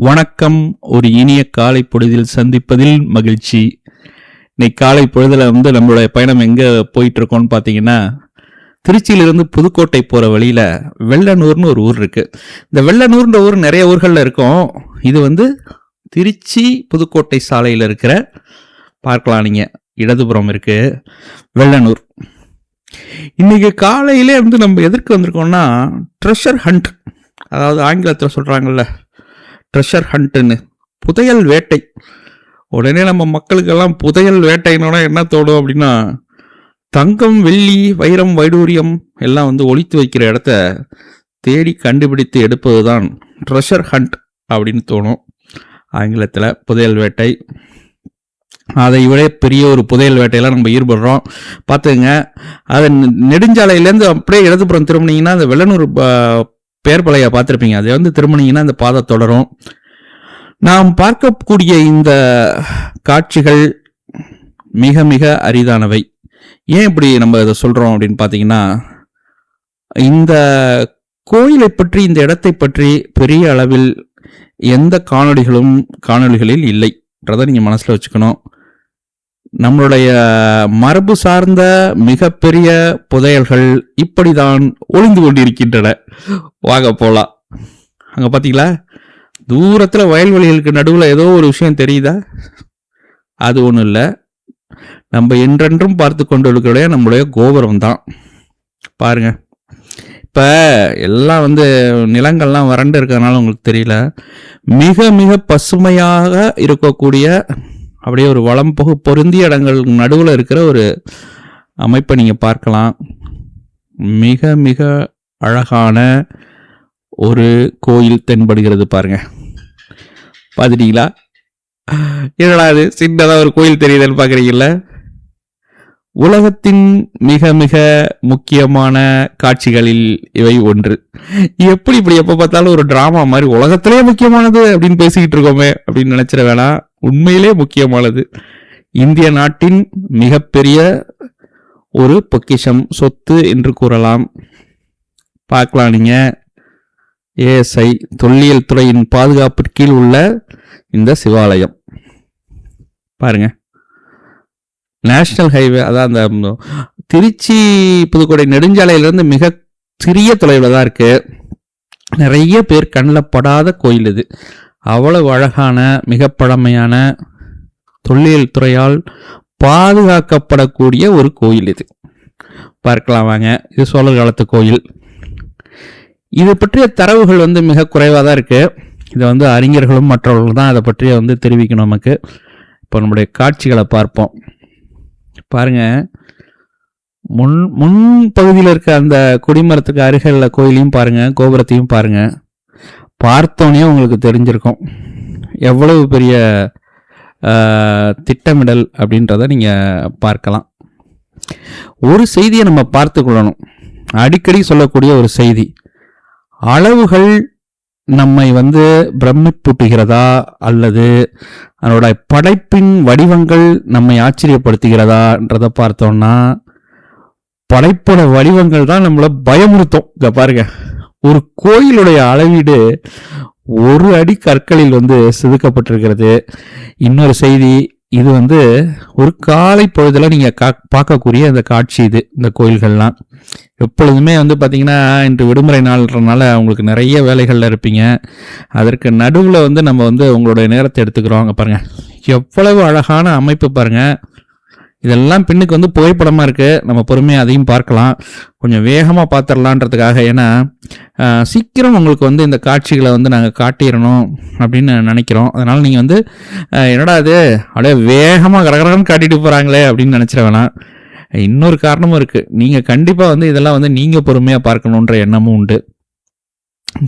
வணக்கம். ஒரு இனிய காலை பொழுதில் சந்திப்பதில் மகிழ்ச்சி. இன்னைக்கு காலை பொழுதுல நம்மளுடைய பயணம் எங்க போயிட்டு இருக்கோம்னு பாத்தீங்கன்னா, திருச்சியிலிருந்து புதுக்கோட்டை போற வழியில வெள்ளனூர்னு ஒரு ஊர் இருக்கு. இந்த வெள்ளனூர்ன்ற ஊர் நிறைய ஊர்கள்ல இருக்கும். இது திருச்சி புதுக்கோட்டை சாலையில இருக்கிற, பார்க்கலாம் நீங்க, இடதுபுறம் இருக்கு வெள்ளனூர். இன்னைக்கு காலையிலே நம்ம எதற்கு வந்திருக்கோம்னா, ட்ரெஷர் ஹண்ட், அதாவது ஆங்கிலத்தில் சொல்றாங்கல்ல ட்ரெஷர் ஹண்ட்னு, புதையல் வேட்டை. உடனே நம்ம மக்களுக்கெல்லாம் புதையல் வேட்டைனோட என்ன தோணும் அப்படின்னா, தங்கம், வெள்ளி, வைரம், வைடூரியம் எல்லாம் ஒளித்து வைக்கிற இடத்த தேடி கண்டுபிடித்து எடுப்பது தான் ட்ரெஷர் ஹண்ட் அப்படின்னு தோணும் ஆங்கிலத்தில். புதையல் வேட்டை, அதை விட பெரிய ஒரு புதையல் வேட்டையெல்லாம் நம்ம ஈடுபடுறோம். பார்த்துங்க, அதை நெடுஞ்சாலையிலேருந்து அப்படியே இடதுபுறம் திரும்பினீங்கன்னா அந்த வெள்ளனூர் பேர் பலையை பார்த்துருப்பீங்க. அதை திரும்பினீங்கன்னா அந்த பாதை தொடரும். நாம் பார்க்கக்கூடிய இந்த காட்சிகள் மிக மிக அரிதானவை. ஏன் இப்படி நம்ம இதை சொல்கிறோம் அப்படின்னு பார்த்தீங்கன்னா, இந்த கோயிலை பற்றி, இந்த இடத்தை பற்றி பெரிய அளவில் எந்த காணொளிகளில் இல்லைன்றதை நீங்கள் மனசில் வச்சுக்கணும். நம்மளுடைய மரபு சார்ந்த மிகப்பெரிய புதையல்கள் இப்படிதான் ஒளிந்து கொண்டிருக்கின்றன. வாங்க போலாம். அங்க பாத்தீங்களா, தூரத்துல வயல்வெளிகளுக்கு நடுவில் ஏதோ ஒரு விஷயம் தெரியுதா? அது ஒன்றும் இல்லை, நம்ம என்றென்றும் பார்த்து கொண்டு இருக்கிற நம்மளுடைய கோபுரம் தான். பாருங்க, இப்ப எல்லாம் நிலங்கள்லாம் வறண்டு இருக்கிறதுனால உங்களுக்கு தெரியல, மிக மிக பசுமையாக இருக்கக்கூடிய, அப்படியே ஒரு வளம் பொருந்திய இடங்கள் நடுவில் இருக்கிற ஒரு அமைப்பை நீங்க பார்க்கலாம். மிக மிக அழகான ஒரு கோயில் தென்படுகிறது. பாருங்க, பார்த்துட்டீங்களா? என்னடா அது சின்னதா ஒரு கோயில் தெரியுதுன்னு பாக்குறீங்கல்ல? உலகத்தின் மிக மிக முக்கியமான காட்சிகளில் இவை ஒன்று. எப்படி இப்படி எப்ப பார்த்தாலும் ஒரு டிராமா மாதிரி உலகத்திலே முக்கியமானது அப்படின்னு பேசிக்கிட்டு இருக்கோமே அப்படின்னு நினைச்சிட வேணாம். உண்மையிலே முக்கியமானது. இந்திய நாட்டின் மிகப்பெரிய ஒரு பொக்கிஷம், சொத்து என்று கூறலாம். பார்க்கலாம் நீங்க, ஏஎஸ்ஐ தொல்லியல் துறையின் பாதுகாப்பிற்கு கீழ் உள்ள இந்த சிவாலயம் பாருங்க. நேஷனல் ஹைவே, அதான் அந்த திருச்சி புதுக்கோட்டை நெடுஞ்சாலையிலிருந்து மிக சிறிய தொலைவில் தான் இருக்கு. நிறைய பேர் கண்ணில் படாத கோயில் இது. அவ்வளவு அழகான, மிக பழமையான, தொல்லியல் துறையால் பாதுகாக்கப்படக்கூடிய ஒரு கோயில் இது. பார்க்கலாம் வாங்க. இது சோழர் காலத்து கோயில். இது பற்றிய தரவுகள் மிக குறைவாக தான் இருக்கு. இதை அறிஞர்களும் மற்றவர்களும் தான் அதை பற்றிய தெரிவிக்கணும் நமக்கு. இப்போ நம்முடைய காட்சிகளை பார்ப்போம். பாருங்க, முன் பகுதியில் இருக்க அந்த கொடிமரத்துக்கு அருகில் கோயிலையும் பாருங்க, கோபுரத்தையும் பாருங்க. பார்த்தோன்னே உங்களுக்கு தெரிஞ்சிருக்கும் எவ்வளவு பெரிய திட்டமிடல் அப்படின்றத நீங்க பார்க்கலாம். ஒரு செய்தியை நம்ம பார்த்து கொள்ளணும், அடிக்கடி சொல்லக்கூடிய ஒரு செய்தி. அளவுகள் நம்மை பிரமிப்பூட்டுகிறதா அல்லது அதனோட படைப்பின் வடிவங்கள் நம்மை ஆச்சரியப்படுத்துகிறதான்றதை பார்த்தோம்னா, படைப்போட வடிவங்கள் தான் நம்மளை பயமுறுத்தும். இதை பாருங்க, ஒரு கோயிலுடைய அளவீடு 1 அடி கற்களில் செதுக்கப்பட்டிருக்கிறது. இன்னொரு செய்தி, இது ஒரு காலை பொழுதுல நீங்க பார்க்கக்கூடிய அந்த காட்சி. இது இந்த கோயில்கள்லாம் எப்பொழுதுமே பாத்தீங்கன்னா, இன்று விடுமுறை நாள்ன்றனால உங்களுக்கு நிறைய வேலைகள்ல இருப்பீங்க. அதற்கு நடுவில் நம்ம உங்களுடைய நேரத்தை எடுத்துக்கிறோம். அங்க பாருங்க, எவ்வளவு அழகான அமைப்பு பாருங்க. இதெல்லாம் பின்னுக்கு புகைப்படமா இருக்கு. நம்ம பொறுமையாக அதையும் பார்க்கலாம். கொஞ்சம் வேகமா பார்த்துடலான்றதுக்காக. ஏன்னா சீக்கிரம் உங்களுக்கு இந்த காட்சிகளை நாங்கள் காட்டிடணும் அப்படின்னு நினைக்கிறோம். அதனால நீங்க என்னடா அது அப்படியே வேகமா கடகடன்னு காட்டிட்டு போறாங்களே அப்படின்னு நினைச்சிட வேணாம். இன்னொரு காரணமும் இருக்கு. நீங்க கண்டிப்பா இதெல்லாம் நீங்க பொறுமையா பார்க்கணுன்ற எண்ணமும் உண்டு.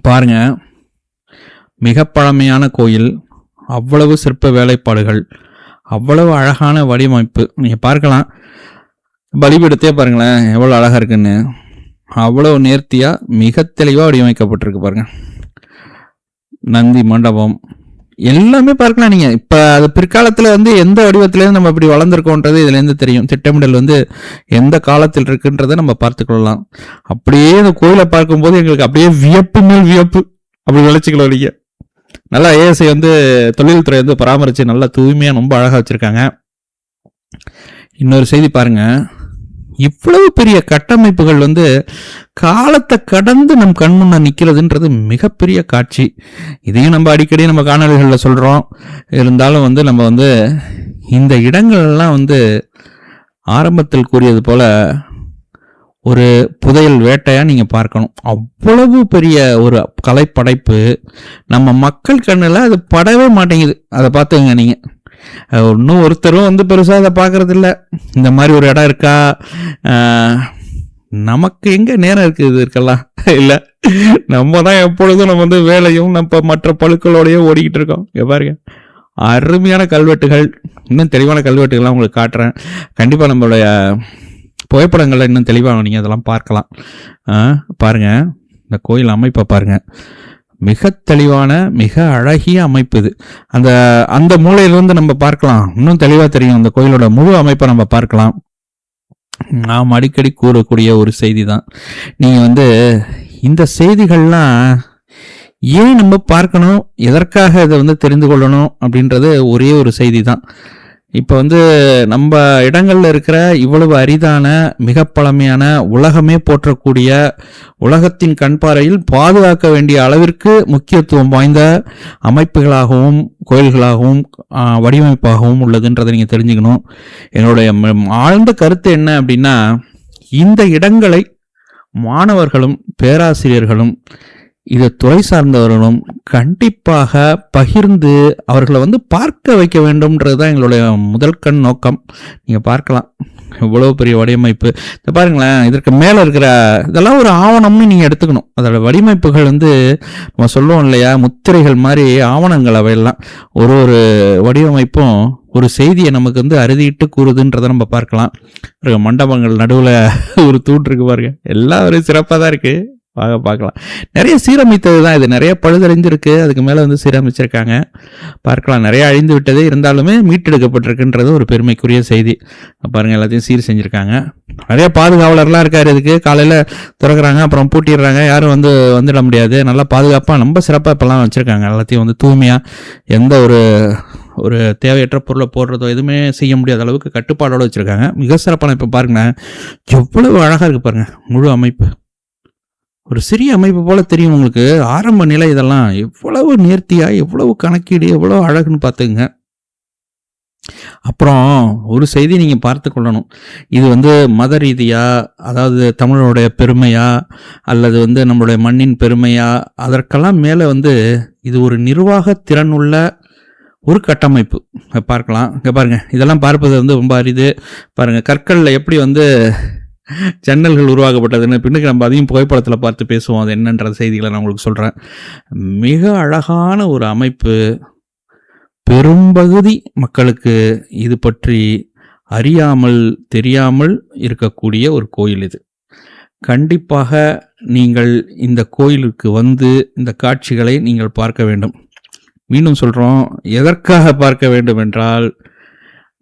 பாருங்க, மிக பழமையான கோயில், அவ்வளவு சிற்ப வேலைப்பாடுகள், அவ்வளவு அழகான வடிவமைப்பு. நீங்க பார்க்கலாம், பலிபீடத்தையே பாருங்களேன் எவ்வளவு அழகா இருக்குன்னு. அவ்வளவு நேர்த்தியா மிக தெளிவா வடிவமைக்கப்பட்டிருக்கு பாருங்க. நந்தி மண்டபம் எல்லாமே பார்க்கலாம் நீங்க. இப்ப அது பிற்காலத்துல எந்த வடிவத்திலேருந்து நம்ம இப்படி வளர்ந்துருக்கோன்றது இதுல இருந்து தெரியும். திட்டமிடல் எந்த காலத்தில் இருக்குன்றதை நம்ம பார்த்து கொள்ளலாம். அப்படியே இந்த கோயிலை பார்க்கும்போது எங்களுக்கு அப்படியே வியப்பு மேல் வியப்பு அப்படி நினைச்சுக்கலாம் நீங்க. நல்லா ஏஎஸ்ஐ வந்து தொழில்துறை வந்து பராமரித்து நல்லா தூய்மையாக ரொம்ப அழகாக வச்சுருக்காங்க. இன்னொரு செய்தி பாருங்க, இவ்வளவு பெரிய கட்டமைப்புகள் வந்து காலத்தை கடந்து நம் கண்முன்ன நிற்கிறதுன்றது மிகப்பெரிய காட்சி. இதையும் நம்ம அடிக்கடி நம்ம காணொலிகளில் சொல்கிறோம். இருந்தாலும் வந்து நம்ம வந்து இந்த இடங்கள்லாம் வந்து ஆரம்பத்தில் கூறியது போல ஒரு புதையல் வேட்டையா நீங்க பார்க்கணும். அவ்வளவு பெரிய ஒரு கலைப்படைப்பு நம்ம மக்கள் கண்ணில் அது படவே மாட்டேங்குது. அதை பார்த்துங்க நீங்க. இன்னும் ஒருத்தரும் வந்து பெருசாக அதை பார்க்கறது இல்லை. இந்த மாதிரி ஒரு இடம் இருக்கா, நமக்கு எங்க நேரம் இருக்குது இது இருக்கலாம் இல்லை. நம்ம தான் எப்பொழுதும் நம்ம வந்து வேலையும் நம்ம மற்ற பழுக்களோடையும் ஓடிக்கிட்டு இருக்கோம். பாருங்க, அருமையான கல்வெட்டுகள், இன்னும் தெளிவான கல்வெட்டுகள்லாம் உங்களுக்கு காட்டுறேன். கண்டிப்பாக நம்மளுடைய புகைப்படங்களை இன்னும் தெளிவாக நீங்கள் அதெல்லாம் பார்க்கலாம். பாருங்க, இந்த கோயில் அமைப்பை பாருங்க, மிக தெளிவான மிக அழகிய அமைப்பு இது. அந்த மூலையிலிருந்து நம்ம பார்க்கலாம், இன்னும் தெளிவாக தெரியும். அந்த கோயிலோட முழு அமைப்பை நம்ம பார்க்கலாம். நாம் அடிக்கடி கூறக்கூடிய ஒரு செய்தி தான். நீங்கள் வந்து இந்த செய்திகள்லாம் ஏன் நம்ம பார்க்கணும், எதற்காக இதை வந்து தெரிந்து கொள்ளணும் அப்படின்றது ஒரே ஒரு செய்தி தான். இப்போ வந்து நம்ம இடங்கள்ல இருக்கிற இவ்வளவு அரிதான மிக பழமையான உலகமே போற்றக்கூடிய உலகத்தின் கண்பாறையில் பாதுகாக்க வேண்டிய அளவிற்கு முக்கியத்துவம் வாய்ந்த அமைப்புகளாகவும் கோயில்களாகவும் வடிவமைப்பாகவும் உள்ளதுன்றதை நீங்கள் தெரிஞ்சுக்கணும். என்னுடைய ஆழ்ந்த கருத்து என்ன அப்படின்னா, இந்த இடங்களை மாணவர்களும் பேராசிரியர்களும் இதை துறை சார்ந்தவர்களும் கண்டிப்பாக பகிர்ந்து அவர்களை வந்து பார்க்க வைக்க வேண்டும்ன்றது தான் எங்களுடைய முதல் கண் நோக்கம். நீங்கள் பார்க்கலாம், இவ்வளோ பெரிய வடிவமைப்பு. இதை பாருங்களேன், இதற்கு மேலே இருக்கிற இதெல்லாம் ஒரு ஆவணம்னு நீங்கள் எடுத்துக்கணும். அதோட வடிவமைப்புகள் வந்து நம்ம சொல்லுவோம் இல்லையா, முத்திரைகள் மாதிரி ஆவணங்கள் அவையெல்லாம். ஒரு வடிவமைப்பும் ஒரு செய்தியை நமக்கு வந்து அறுதிட்டு கூறுதுன்றதை நம்ம பார்க்கலாம். மண்டபங்கள் நடுவில் ஒரு தூண் இருக்கு பாருங்க, எல்லாம் ஒரு சிறப்பாக தான் இருக்குது. பார்க்கலாம், நிறைய சீரமைத்தது தான் இது. நிறைய பழுதடைஞ்சிருக்கு, அதுக்கு மேலே வந்து சீரமைச்சிருக்காங்க. பார்க்கலாம், நிறைய அழிந்து விட்டது, இருந்தாலுமே மீட்டெடுக்கப்பட்டிருக்குன்றது ஒரு பெருமைக்குரிய செய்தி. பாருங்கள், எல்லாத்தையும் சீர் செஞ்சுருக்காங்க. நிறைய பாதுகாவலர்லாம் இருக்கார். இதுக்கு காலையில் திறக்கிறாங்க, அப்புறம் பூட்டிடுறாங்க, யாரும் வந்துட முடியாது. நல்லா பாதுகாப்பாக ரொம்ப சிறப்பாக இப்போல்லாம் வச்சுருக்காங்க. எல்லாத்தையும் வந்து தூய்மையாக, எந்த ஒரு தேவையற்ற பொருளை போடுறதோ எதுவுமே செய்ய முடியாத அளவுக்கு கட்டுப்பாடோடு வச்சுருக்காங்க. மிக சிறப்பான. இப்போ பாருங்களேன், எவ்வளவு அழகாக இருக்குது பாருங்கள் முழு அமைப்பு. ஒரு சிறிய அமைப்பு போல தெரியும் உங்களுக்கு. ஆரம்ப நிலை இதெல்லாம் எவ்வளவு நேர்த்தியாக, எவ்வளவு கணக்கீடு, எவ்வளவு அழகுன்னு பார்த்துங்க. அப்புறம் ஒரு செய்தி நீங்கள் பார்த்து கொள்ளணும். இது வந்து மத ரீதியா, அதாவது தமிழோடைய பெருமையா அல்லது வந்து நம்மளுடைய மண்ணின் பெருமையா, அதற்கெல்லாம் மேலே வந்து இது ஒரு நிர்வாக திறன் உள்ள ஒரு கட்டமைப்பு. பார்க்கலாம், இங்கே பாருங்கள், இதெல்லாம் பார்ப்பது வந்து ரொம்ப அரிது. பாருங்கள், கற்களில் எப்படி வந்து ஜன்னல்கள் உருவாக்கப்பட்டதுன்னு பின்னுக்கு நம்ம அதையும் புகைப்படத்தில் பார்த்து பேசுவோம். அது என்னன்ற செய்திகளை நான் உங்களுக்கு சொல்கிறேன். மிக அழகான ஒரு அமைப்பு. பெரும்பகுதி மக்களுக்கு இது பற்றி அறியாமல் தெரியாமல் இருக்கக்கூடிய ஒரு கோயில் இது. கண்டிப்பாக நீங்கள் இந்த கோயிலுக்கு வந்து இந்த காட்சிகளை நீங்கள் பார்க்க வேண்டும். மீண்டும் சொல்கிறோம், எதற்காக பார்க்க வேண்டும் என்றால்,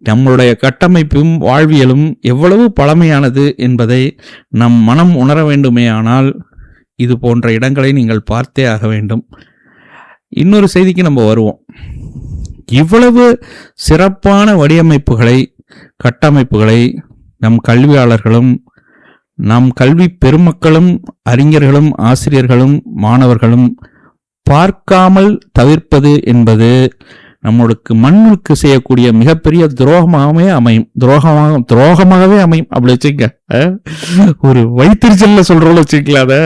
நம்மளுடைய கட்டமைப்பும் வாழ்வியலும் எவ்வளவு பழமையானது என்பதை நம் மனம் உணர வேண்டுமே. ஆனால் இது போன்ற இடங்களை நீங்கள் பார்த்தே ஆக வேண்டும். இன்னொரு செய்திக்கு நம்ம வருவோம். இவ்வளவு சிறப்பான வடிவமைப்புகளை, கட்டமைப்புகளை நம் கல்வியாளர்களும் நம் கல்வி பெருமக்களும் அறிஞர்களும் ஆசிரியர்களும் மாணவர்களும் பார்க்காமல் தவிர்ப்பது என்பது நம்மளுக்கு மண்ணுக்கு செய்யக்கூடிய மிகப்பெரிய துரோகமாகவே அமையும். அப்படி வச்சுக்க, ஒரு வயிற்றுச்சல்ல சொல்றோம்னு வச்சுக்கலாம், அதை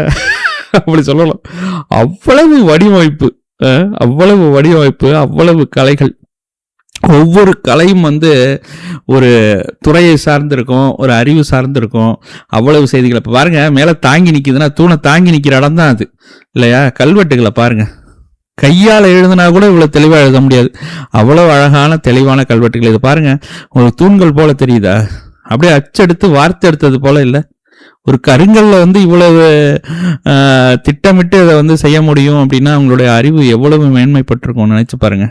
அப்படி சொல்லலாம். அவ்வளவு வடிவமைப்பு, அவ்வளவு கலைகள். ஒவ்வொரு கலையும் வந்து ஒரு துறையை சார்ந்திருக்கும், ஒரு அறிவு சார்ந்திருக்கும். அவ்வளவு செய்திகளை இப்போ பாருங்க, மேலே தாங்கி நிற்கிதுன்னா தூணை தாங்கி நிற்கிற இடம் தான் அது இல்லையா? கல்வெட்டுகளை பாருங்க, கையால் எழுதுனா கூட இவ்வளோ தெளிவாக எழுத முடியாது. அவ்வளோ அழகான தெளிவான கல்வெட்டுகள். இது பாருங்க, ஒரு தூண்கள் போல தெரியுதா? அப்படியே அச்செடுத்து வார்த்தை எடுத்தது போல இல்லை. ஒரு கருங்கல்ல வந்து இவ்வளவு திட்டமிட்டு அதை வந்து செய்ய முடியும் அப்படின்னா அவங்களுடைய அறிவு எவ்வளவு மேன்மைப்பட்டிருக்கும் நினைச்சு பாருங்க.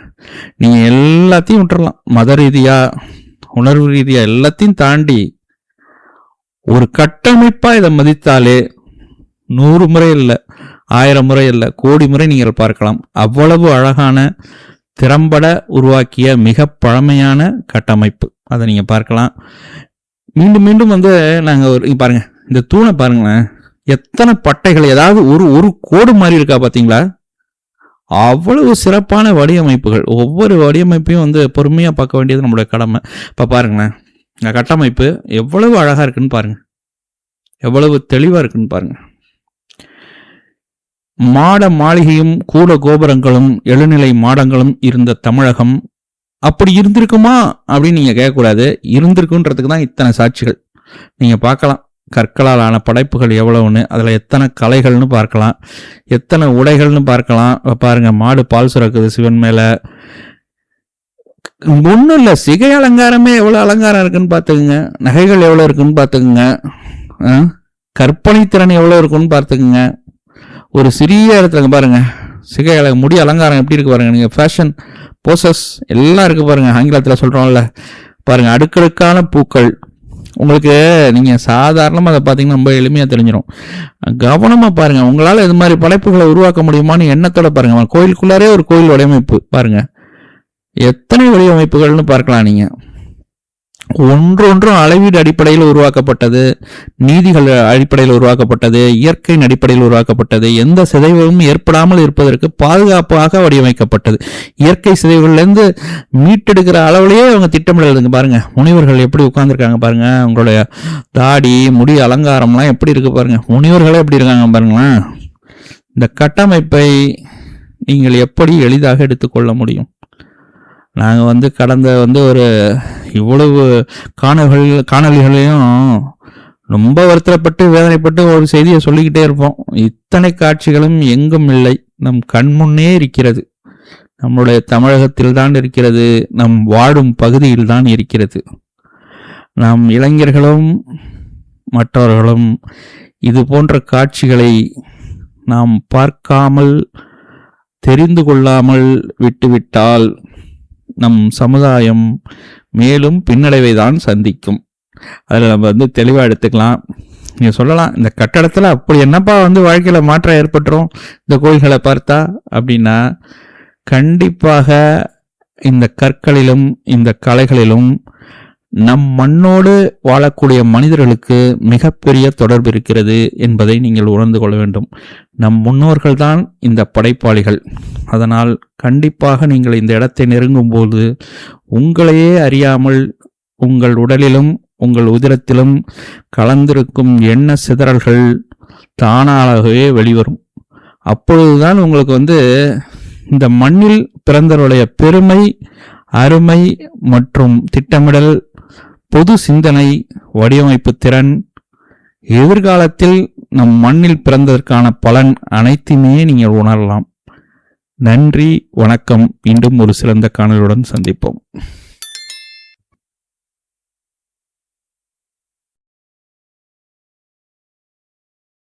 நீங்க எல்லாத்தையும் விட்டுறலாம், மத ரீதியா உணர்வு ரீதியா எல்லாத்தையும் தாண்டி ஒரு கட்டமைப்பா இதை மதித்தாலே 100 முறை இல்லை 1000 முறை இல்லை, கோடி முறை நீங்கள் பார்க்கலாம். அவ்வளவு அழகான திறம்பட உருவாக்கிய மிக பழமையான கட்டமைப்பு. அதை நீங்க பார்க்கலாம். மீண்டும் மீண்டும் வந்து நாங்கள் பாருங்க, இந்த தூணை பாருங்களேன், எத்தனை பட்டைகள், ஏதாவது ஒரு கோடு மாதிரி இருக்கா பார்த்தீங்களா? அவ்வளவு சிறப்பான வடிவமைப்புகள். ஒவ்வொரு வடிவமைப்பையும் வந்து பொறுமையாக பார்க்க வேண்டியது நம்மளுடைய கடமை. இப்போ பாருங்களேன், இந்த கட்டமைப்பு எவ்வளவு அழகாக இருக்குன்னு பாருங்க, எவ்வளவு தெளிவாக இருக்குன்னு பாருங்க. மாட மாளிகையும் கூட கோபுரங்களும் எழுநிலை மாடங்களும் இருந்த தமிழகம் அப்படி இருந்திருக்குமா அப்படின்னு நீங்க கேட்கக்கூடாது. இருந்திருக்குன்றதுக்கு தான் இத்தனை சாட்சிகள். நீங்க பார்க்கலாம், கற்களால் ஆன படைப்புகள் எவ்வளவுன்னு, அதில் எத்தனை கலைகள்னு பார்க்கலாம், எத்தனை உடைகள்னு பார்க்கலாம். பாருங்க, மாடு பால் சுரக்குது சிவன் மேலே. ஒன்றும் இல்லை, சிகை அலங்காரமே எவ்வளோ அலங்காரம் இருக்குன்னு பார்த்துக்குங்க, நகைகள் எவ்வளோ இருக்குன்னு பார்த்துக்குங்க, கற்பனை திறன் எவ்வளோ இருக்குன்னு பார்த்துக்குங்க. ஒரு சிறிய இடத்துல பாருங்க, சிகை முடி அலங்காரம் எப்படி இருக்கு பாருங்க. நீங்கள் ஃபேஷன் போசஸ் எல்லாம் இருக்கு பாருங்க, ஆங்கிலத்தில் சொல்கிறோம்ல பாருங்க. அடுக்கடுக்கான பூக்கள் உங்களுக்கு நீங்கள் சாதாரணமாக அதை பார்த்தீங்கன்னா ரொம்ப எளிமையாக தெரிஞ்சிடும். கவனமாக பாருங்கள், உங்களால் இது மாதிரி படைப்புகளை உருவாக்க முடியுமான்னு எண்ணத்தோட பாருங்கள். கோயிலுக்குள்ளாரே ஒரு கோயில் வடிவமைப்பு பாருங்கள், எத்தனை வடிவமைப்புகள்னு பார்க்கலாம். நீங்கள் ஒன்றொன்றும் அளவீடு அடிப்படையில் உருவாக்கப்பட்டது, நீதிகள் அடிப்படையில் உருவாக்கப்பட்டது, இயற்கையின் அடிப்படையில் உருவாக்கப்பட்டது, எந்த சிதைவும் ஏற்படாமல் இருப்பதற்கு பாதுகாப்பாக வடிவமைக்கப்பட்டது. இயற்கை சிதைவுகளிலிருந்து மீட்டெடுக்கிற அளவுலேயே அவங்க திட்டமிடலுங்க பாருங்க. முனிவர்கள் எப்படி உட்கார்ந்துருக்காங்க பாருங்க, அவங்களுடைய தாடி முடி அலங்காரம்லாம் எப்படி இருக்கு பாருங்க, முனிவர்களே எப்படி இருக்காங்க பாருங்களேன். இந்த கட்டமைப்பை நீங்கள் எப்படி எளிதாக எடுத்துக்கொள்ள முடியும்? நாங்கள் கடந்த ஒரு இவ்வளவு காணொலிகளையும் ரொம்ப வருத்தப்பட்டு வேதனைப்பட்டு ஒரு செய்தியை சொல்லிக்கிட்டே இருப்போம். இத்தனை காட்சிகளும் எங்கும் இல்லை, நம் கண்முன்னே இருக்கிறது. நம்முடைய தமிழகத்தில் தான் இருக்கிறது, நம் வாழும் பகுதியில் தான் இருக்கிறது. நாம் இளைஞர்களும் மற்றவர்களும் இது போன்ற காட்சிகளை நாம் பார்க்காமல் தெரிந்து கொள்ளாமல் விட்டுவிட்டால் நம் சமுதாயம் மேலும் பின்னடைவை தான் சந்திக்கும். அதில் நம்ம தெளிவாக எடுத்துக்கலாம். நீங்கள் சொல்லலாம், இந்த கட்டடத்தில் அப்படி என்னப்பா வாழ்க்கையில் மாற்றம் ஏற்பட்டுரும் இந்த கோயில்களை பார்த்தா அப்படின்னா, கண்டிப்பாக இந்த கற்களிலும் இந்த கலைகளிலும் நம் மண்ணோடு வாழக்கூடிய மனிதர்களுக்கு மிகப்பெரிய தொடர்பு இருக்கிறது என்பதை நீங்கள் உணர்ந்து கொள்ள வேண்டும். நம் முன்னோர்கள் தான் இந்த படைப்பாளிகள். அதனால் கண்டிப்பாக நீங்கள் இந்த இடத்தை நெருங்கும் போது உங்களையே அறியாமல் உங்கள் உடலிலும் உங்கள் உதிரத்திலும் கலந்திருக்கும் எண்ண சிதறல்கள் தானாகவே வெளிவரும். அப்பொழுதுதான் உங்களுக்கு இந்த மண்ணில் பிறந்தவருடைய பெருமை, அருமை மற்றும் திட்டமிடல், பொது சிந்தனை, வடிவமைப்பு திறன், எதிர்காலத்தில் நம் மண்ணில் பிறந்ததற்கான பலன் அனைத்துமே நீங்கள் உணரலாம். நன்றி, வணக்கம். மீண்டும் ஒரு சிறந்த காணொளியுடன் சந்திப்போம்.